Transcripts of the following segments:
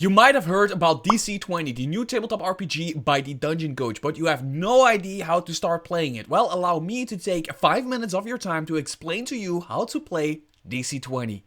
You might have heard about DC20, the new tabletop RPG by the Dungeon Coach, but you have no idea how to start playing it. Well, allow me to take 5 minutes of your time to explain to you how to play DC20.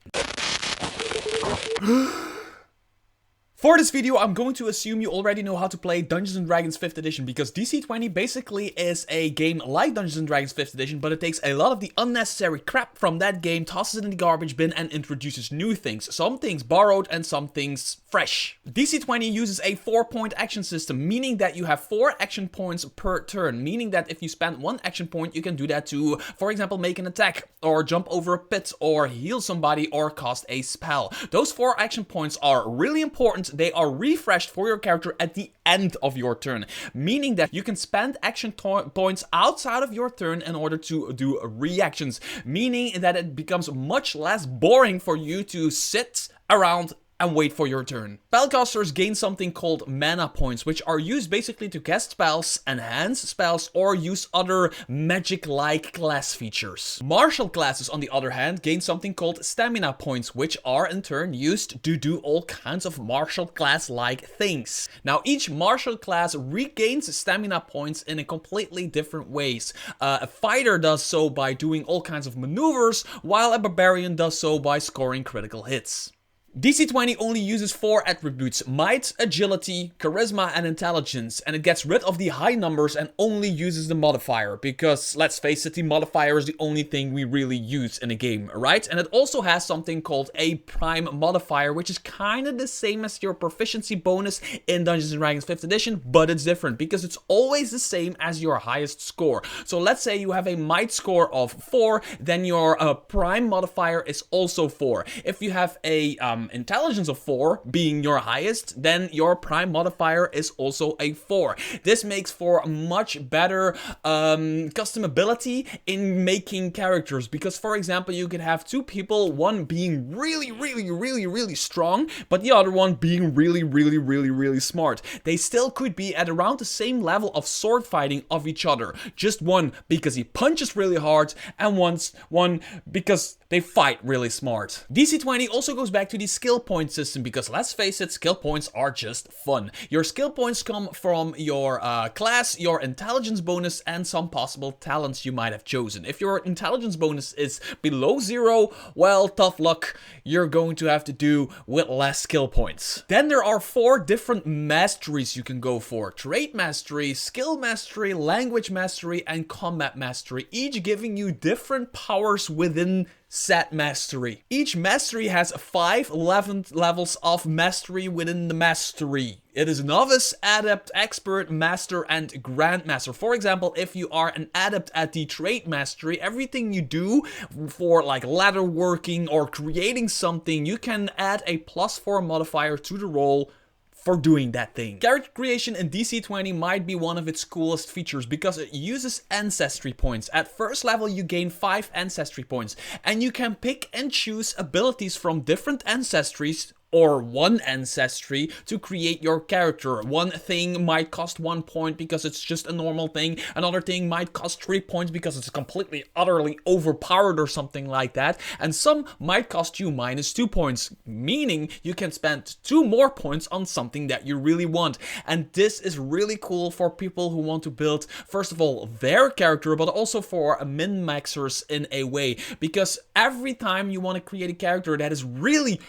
For this video, I'm going to assume you already know how to play Dungeons & Dragons 5th edition, because DC20 basically is a game like Dungeons & Dragons 5th edition, but it takes a lot of the unnecessary crap from that game, tosses it in the garbage bin, and introduces new things. Some things borrowed and some things fresh. DC20 uses a 4-point action system, meaning that you have 4 action points per turn, meaning that if you spend 1 action point, you can do that to, for example, make an attack, or jump over a pit, or heal somebody, or cast a spell. Those 4 action points are really important. They are refreshed for your character at the end of your turn, meaning that you can spend action points outside of your turn in order to do reactions, meaning that it becomes much less boring for you to sit around and wait for your turn. Spellcasters gain something called mana points, which are used basically to cast spells, enhance spells, or use other magic-like class features. Martial classes, on the other hand, gain something called stamina points, which are in turn used to do all kinds of martial class-like things. Now, each martial class regains stamina points in a completely different ways. A fighter does so by doing all kinds of maneuvers, while a barbarian does so by scoring critical hits. DC20 only uses 4 attributes: might, agility, charisma, and intelligence, and it gets rid of the high numbers and only uses the modifier, because let's face it, the modifier is the only thing we really use in a game, right? And it also has something called a prime modifier, which is kind of the same as your proficiency bonus in Dungeons & Dragons 5th edition, but it's different because it's always the same as your highest score. So let's say you have a might score of 4, then your prime modifier is also 4. If you have a intelligence of 4 being your highest, then your prime modifier is also a 4. This makes for much better customability in making characters, because for example you could have 2 people, one being really strong, but the other one being really smart. They still could be at around the same level of sword fighting of each other, just one because he punches really hard and one because they fight really smart. DC20 also goes back to the skill point system, because let's face it, skill points are just fun. Your skill points come from your class, your intelligence bonus, and some possible talents you might have chosen. If your intelligence bonus is below 0, well, tough luck, you're going to have to do with less skill points. Then there are 4 different masteries you can go for: trait mastery, skill mastery, language mastery, and combat mastery, each giving you different powers within set mastery. Each mastery has 5 levels of mastery within the mastery. It is novice, adept, expert, master, and grandmaster. For example, if you are an adept at the trait mastery, everything you do for like ladder working or creating something, you can add a +4 modifier to the roll for doing that thing. Character creation in DC20 might be one of its coolest features, because it uses ancestry points. At first level you gain 5 ancestry points, and you can pick and choose abilities from different ancestries or one ancestry to create your character. One thing might cost 1 point because it's just a normal thing. Another thing might cost 3 points because it's completely, utterly overpowered or something like that. And some might cost you -2 points, meaning you can spend 2 more points on something that you really want. And this is really cool for people who want to build, first of all, their character, but also for min-maxers in a way. Because every time you want to create a character that is really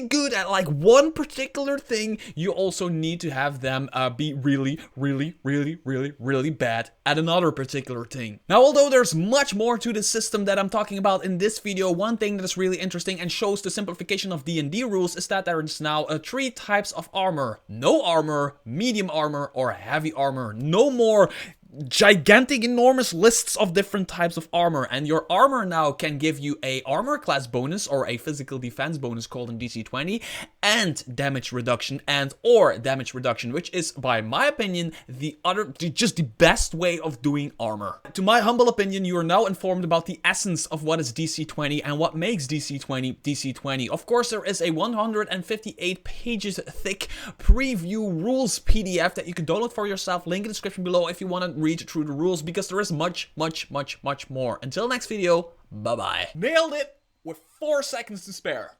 good at like one particular thing, you also need to have them be really bad at another particular thing. Now, although there's much more to the system that I'm talking about in this video, one thing that is really interesting and shows the simplification of D&D rules is that there is now 3 types of armor: no armor, medium armor, or heavy armor. No more gigantic, enormous lists of different types of armor, and your armor now can give you a armor class bonus or a physical defense bonus called in DC20, and damage reduction or damage reduction, which is, by my opinion, just the best way of doing armor. To my humble opinion, you are now informed about the essence of what is DC20 and what makes DC20 DC20. Of course, there is a 158 pages thick preview rules PDF that you can download for yourself. Link in the description below if you want to read through the rules, because there is much more. Until next video, bye bye. Nailed it with 4 seconds to spare.